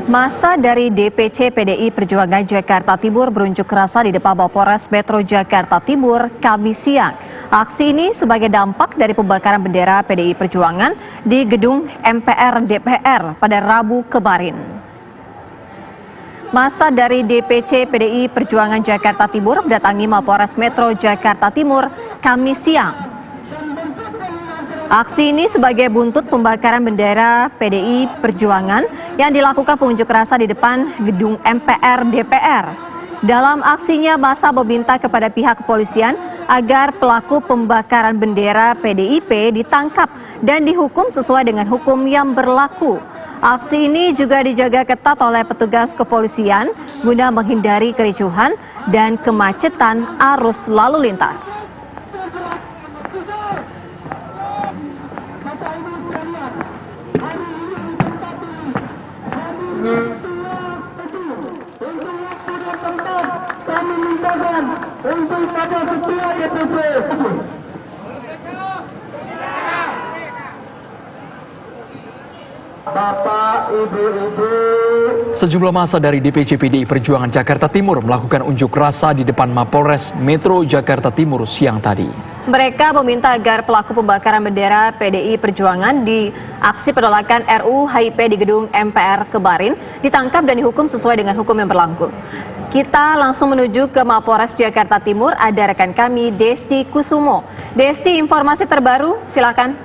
Massa dari DPC PDI Perjuangan Jakarta Timur berunjuk rasa di depan Mapolres Metro Jakarta Timur Kamis siang. Aksi ini sebagai dampak dari pembakaran bendera PDI Perjuangan di gedung MPR DPR pada Rabu kemarin. Massa dari DPC PDI Perjuangan Jakarta Timur mendatangi Mapolres Metro Jakarta Timur Kamis siang. Aksi ini sebagai buntut pembakaran bendera PDI Perjuangan yang dilakukan pengunjuk rasa di depan gedung MPR DPR. Dalam aksinya, massa meminta kepada pihak kepolisian agar pelaku pembakaran bendera PDIP ditangkap dan dihukum sesuai dengan hukum yang berlaku. Aksi ini juga dijaga ketat oleh petugas kepolisian guna menghindari kericuhan dan kemacetan arus lalu lintas. Kami mintakan untuk Bapak Ketua DPC. Bapak, Ibu-ibu. Sejumlah massa dari DPC PDI Perjuangan Jakarta Timur melakukan unjuk rasa di depan Mapolres Metro Jakarta Timur siang tadi. Mereka meminta agar pelaku pembakaran bendera PDI Perjuangan di aksi penolakan RUU HIP di gedung MPR kemarin ditangkap dan dihukum sesuai dengan hukum yang berlaku. Kita langsung menuju ke Mapolres Jakarta Timur, ada rekan kami Desti Kusumo. Desti, informasi terbaru, silakan.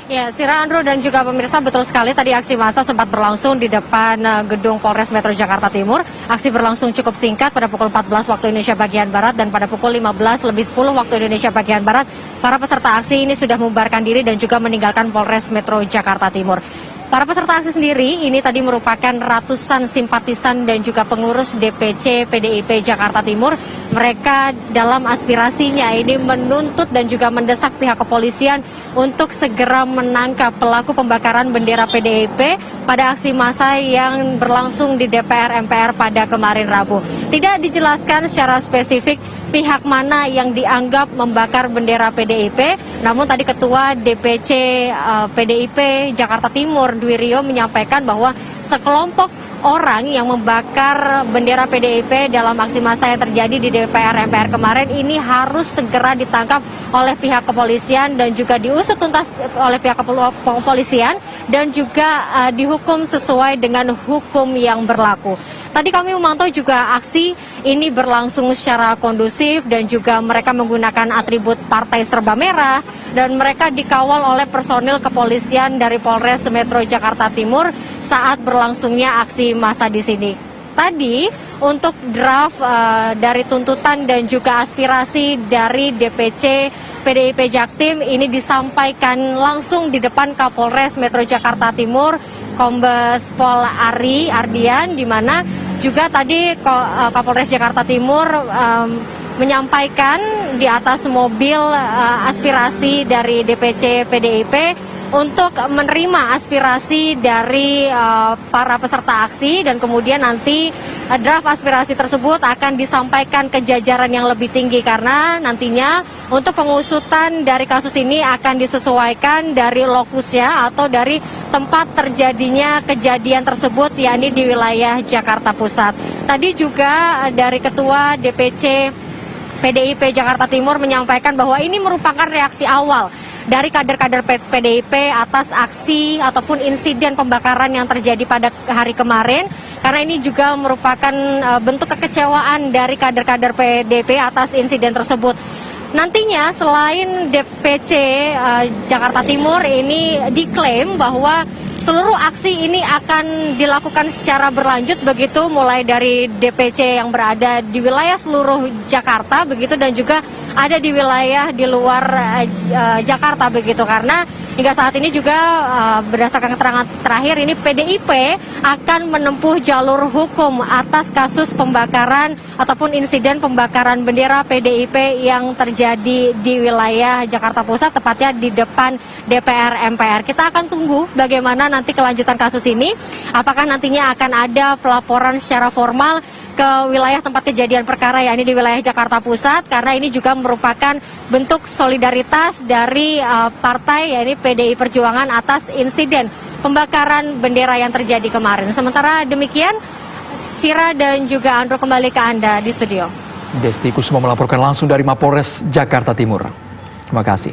Ya, Sira, Andrew dan juga pemirsa, betul sekali tadi aksi massa sempat berlangsung di depan gedung Polres Metro Jakarta Timur. Aksi berlangsung cukup singkat pada pukul 14 waktu Indonesia bagian Barat dan pada pukul 15:10 waktu Indonesia bagian Barat, para peserta aksi ini sudah membubarkan diri dan juga meninggalkan Polres Metro Jakarta Timur. Para peserta aksi sendiri ini tadi merupakan ratusan simpatisan dan juga pengurus DPC PDIP Jakarta Timur. Mereka dalam aspirasinya ini menuntut dan juga mendesak pihak kepolisian untuk segera menangkap pelaku pembakaran bendera PDIP pada aksi massa yang berlangsung di DPR MPR pada kemarin Rabu. Tidak dijelaskan secara spesifik pihak mana yang dianggap membakar bendera PDIP, namun tadi Ketua DPC PDIP Jakarta Timur Dwi Rio menyampaikan bahwa sekelompok orang yang membakar bendera PDIP dalam aksi massa yang terjadi di DPR MPR kemarin ini harus segera ditangkap oleh pihak kepolisian dan juga diusut tuntas oleh pihak kepolisian dan juga dihukum sesuai dengan hukum yang berlaku. Tadi kami memantau juga aksi ini berlangsung secara kondusif dan juga mereka menggunakan atribut partai serba merah dan mereka dikawal oleh personil kepolisian dari Polres Metro Jakarta Timur saat berlangsungnya aksi massa di sini. Tadi untuk draft dari tuntutan dan juga aspirasi dari DPC PDIP Jaktim ini disampaikan langsung di depan Kapolres Metro Jakarta Timur Kombes Pol Ari Ardian, di mana juga tadi Kapolres Jakarta Timur menyampaikan di atas mobil aspirasi dari DPC PDIP untuk menerima aspirasi dari para peserta aksi dan kemudian nanti draft aspirasi tersebut akan disampaikan ke jajaran yang lebih tinggi karena nantinya untuk pengusutan dari kasus ini akan disesuaikan dari lokusnya atau dari tempat terjadinya kejadian tersebut yakni di wilayah Jakarta Pusat. Tadi juga dari Ketua DPC PDIP Jakarta Timur menyampaikan bahwa ini merupakan reaksi awal dari kader-kader PDIP atas aksi ataupun insiden pembakaran yang terjadi pada hari kemarin, karena ini juga merupakan bentuk kekecewaan dari kader-kader PDIP atas insiden tersebut. Nantinya selain DPC Jakarta Timur ini diklaim bahwa seluruh aksi ini akan dilakukan secara berlanjut begitu mulai dari DPC yang berada di wilayah seluruh Jakarta begitu dan juga ada di wilayah di luar Jakarta begitu, karena hingga saat ini juga berdasarkan keterangan terakhir ini PDIP akan menempuh jalur hukum atas kasus pembakaran ataupun insiden pembakaran bendera PDIP yang terjadi di wilayah Jakarta Pusat tepatnya di depan DPR MPR. Kita akan tunggu bagaimana nanti kelanjutan kasus ini, apakah nantinya akan ada pelaporan secara formal ke wilayah tempat kejadian perkara, yakni di wilayah Jakarta Pusat, karena ini juga merupakan bentuk solidaritas dari partai, yakni PDI Perjuangan atas insiden pembakaran bendera yang terjadi kemarin. Sementara demikian, Sira dan juga Andro kembali ke Anda di studio. Desti Kusuma melaporkan langsung dari Mapolres Jakarta Timur. Terima kasih.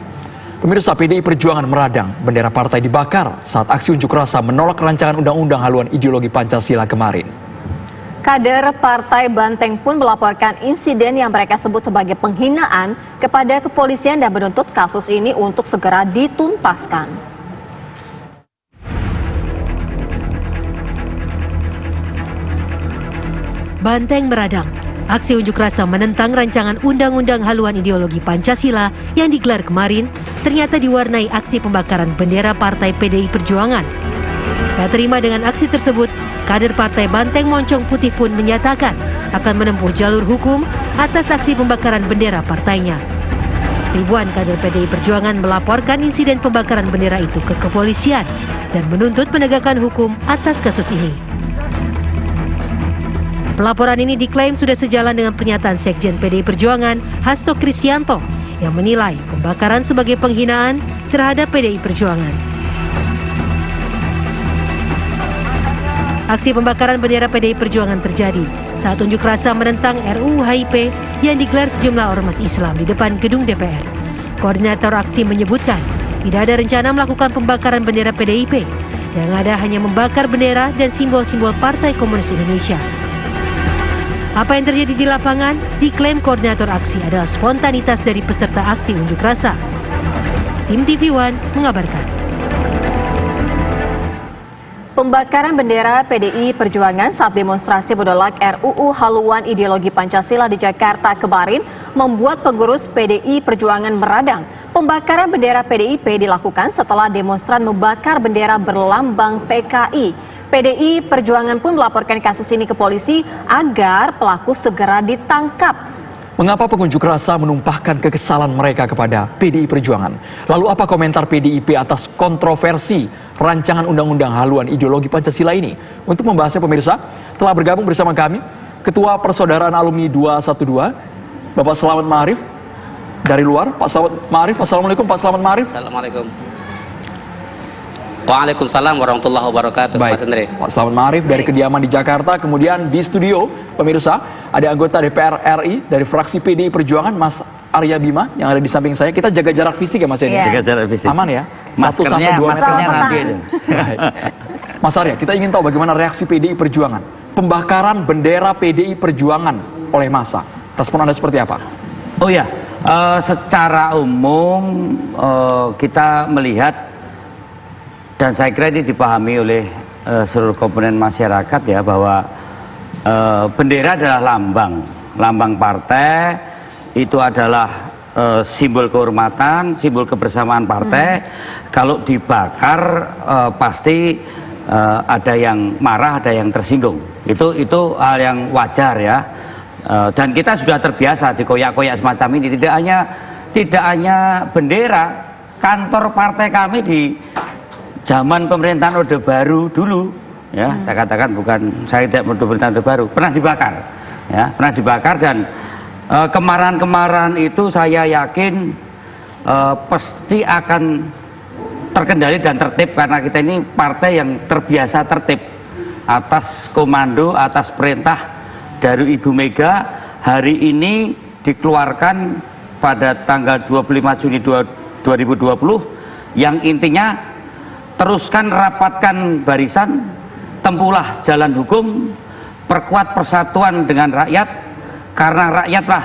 Pemirsa, PDI Perjuangan meradang, bendera partai dibakar saat aksi unjuk rasa menolak rancangan undang-undang haluan ideologi Pancasila kemarin. Kader Partai Banteng pun melaporkan insiden yang mereka sebut sebagai penghinaan kepada kepolisian dan menuntut kasus ini untuk segera dituntaskan. Banteng meradang. Aksi unjuk rasa menentang rancangan undang-undang haluan ideologi Pancasila yang digelar kemarin ternyata diwarnai aksi pembakaran bendera partai PDI Perjuangan. Tak terima dengan aksi tersebut, kader partai Banteng Moncong Putih pun menyatakan akan menempuh jalur hukum atas aksi pembakaran bendera partainya. Ribuan kader PDI Perjuangan melaporkan insiden pembakaran bendera itu ke kepolisian dan menuntut penegakan hukum atas kasus ini. Pelaporan ini diklaim sudah sejalan dengan pernyataan Sekjen PDI Perjuangan, Hasto Kristianto, yang menilai pembakaran sebagai penghinaan terhadap PDI Perjuangan. Aksi pembakaran bendera PDI Perjuangan terjadi saat unjuk rasa menentang RUU HIP yang digelar sejumlah ormas Islam di depan gedung DPR. Koordinator aksi menyebutkan tidak ada rencana melakukan pembakaran bendera PDIP, yang ada hanya membakar bendera dan simbol-simbol Partai Komunis Indonesia. Apa yang terjadi di lapangan diklaim koordinator aksi adalah spontanitas dari peserta aksi unjuk rasa. Tim TV One mengabarkan. Pembakaran bendera PDI Perjuangan saat demonstrasi menolak RUU haluan ideologi Pancasila di Jakarta kemarin membuat pengurus PDI Perjuangan meradang. Pembakaran bendera PDIP dilakukan setelah demonstran membakar bendera berlambang PKI. PDI Perjuangan pun melaporkan kasus ini ke polisi agar pelaku segera ditangkap. Mengapa pengunjuk rasa menumpahkan kekesalan mereka kepada PDI Perjuangan? Lalu apa komentar PDIP atas kontroversi rancangan undang-undang haluan ideologi Pancasila ini? Untuk membahasnya, pemirsa, telah bergabung bersama kami Ketua Persaudaraan Alumni 212, Bapak Slamet Ma'arif dari luar. Pak Slamet Ma'arif, Assalamualaikum Pak Slamet Ma'arif. Assalamualaikum. Waalaikumsalam warahmatullahi wabarakatuh. Baik, Mas Andre. Pak Slamet Ma'arif dari kediaman di Jakarta. Kemudian di studio, pemirsa, ada anggota DPR RI dari fraksi PDI Perjuangan, Mas Arya Bima, yang ada di samping saya. Kita jaga jarak fisik ya Mas ya? Jaga jarak fisik. Aman ya? Maskernya 1 sampai 2 meter. nanti. Mas Arya, kita ingin tahu bagaimana reaksi PDI Perjuangan. Pembakaran bendera PDI Perjuangan oleh massa. Respon Anda seperti apa? Oh ya, secara umum kita melihat, dan saya kira ini dipahami oleh seluruh komponen masyarakat ya, bahwa bendera adalah lambang partai, itu adalah simbol kehormatan, simbol kebersamaan partai. Kalau dibakar pasti ada yang marah, ada yang tersinggung. Itu hal yang wajar ya. Dan kita sudah terbiasa dikoyak-koyak semacam ini. Tidak hanya bendera, kantor partai kami di zaman pemerintahan Orde Baru dulu, ya, saya katakan saya tidak pemerintahan Orde Baru, pernah dibakar, ya, pernah dibakar. Dan kemarahan-kemarahan itu saya yakin pasti akan terkendali dan tertib, karena kita ini partai yang terbiasa tertib atas komando, atas perintah dari Ibu Mega. Hari ini dikeluarkan pada tanggal 25 Juni 2020 yang intinya teruskan rapatkan barisan, tempuhlah jalan hukum, perkuat persatuan dengan rakyat, karena rakyatlah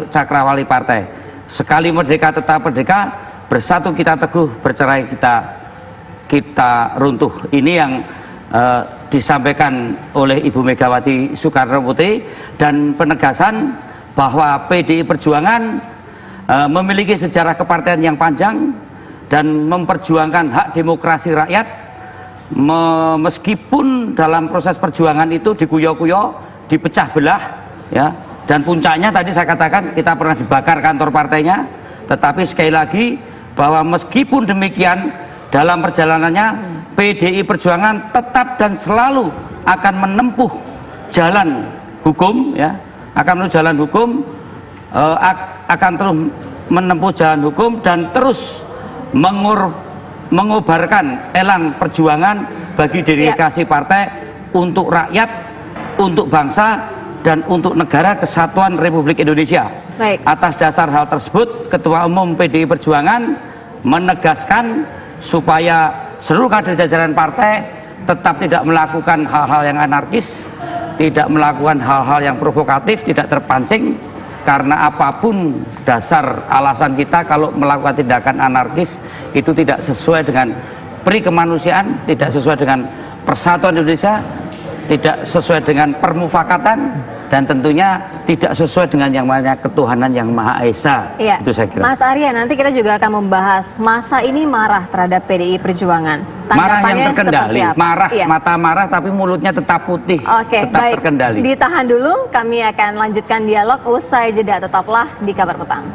cakrawali partai. Sekali merdeka tetap merdeka, bersatu kita teguh, bercerai kita runtuh. Ini yang disampaikan oleh Ibu Megawati Soekarno Putri, dan penegasan bahwa PDI Perjuangan memiliki sejarah kepartaian yang panjang dan memperjuangkan hak demokrasi rakyat, meskipun dalam proses perjuangan itu dikuyo-kuyo, dipecah belah, ya. Dan puncaknya tadi saya katakan kita pernah dibakar kantor partainya, tetapi sekali lagi bahwa meskipun demikian dalam perjalanannya PDI Perjuangan tetap dan selalu akan menempuh jalan hukum, ya, akan menuju jalan hukum, akan terus menempuh jalan hukum dan terus mengobarkan elan perjuangan bagi dedikasi partai untuk rakyat, untuk bangsa, dan untuk negara kesatuan Republik Indonesia. Baik. Atas dasar hal tersebut, Ketua Umum PDI Perjuangan menegaskan supaya seluruh kader jajaran partai tetap tidak melakukan hal-hal yang anarkis, tidak melakukan hal-hal yang provokatif, tidak terpancing, karena apapun dasar alasan kita kalau melakukan tindakan anarkis itu tidak sesuai dengan pri kemanusiaan, tidak sesuai dengan persatuan Indonesia, tidak sesuai dengan permufakatan, dan tentunya tidak sesuai dengan yang namanya ketuhanan yang Maha Esa. Iya. Itu saya kira. Mas Arya, nanti kita juga akan membahas masa ini marah terhadap PDI Perjuangan. Marah yang terkendali, marah, Iya. mata marah tapi mulutnya tetap putih, Oke, tetap baik. terkendali. Ditahan dulu, kami akan lanjutkan dialog usai jeda. Tetaplah di Kabar Petang.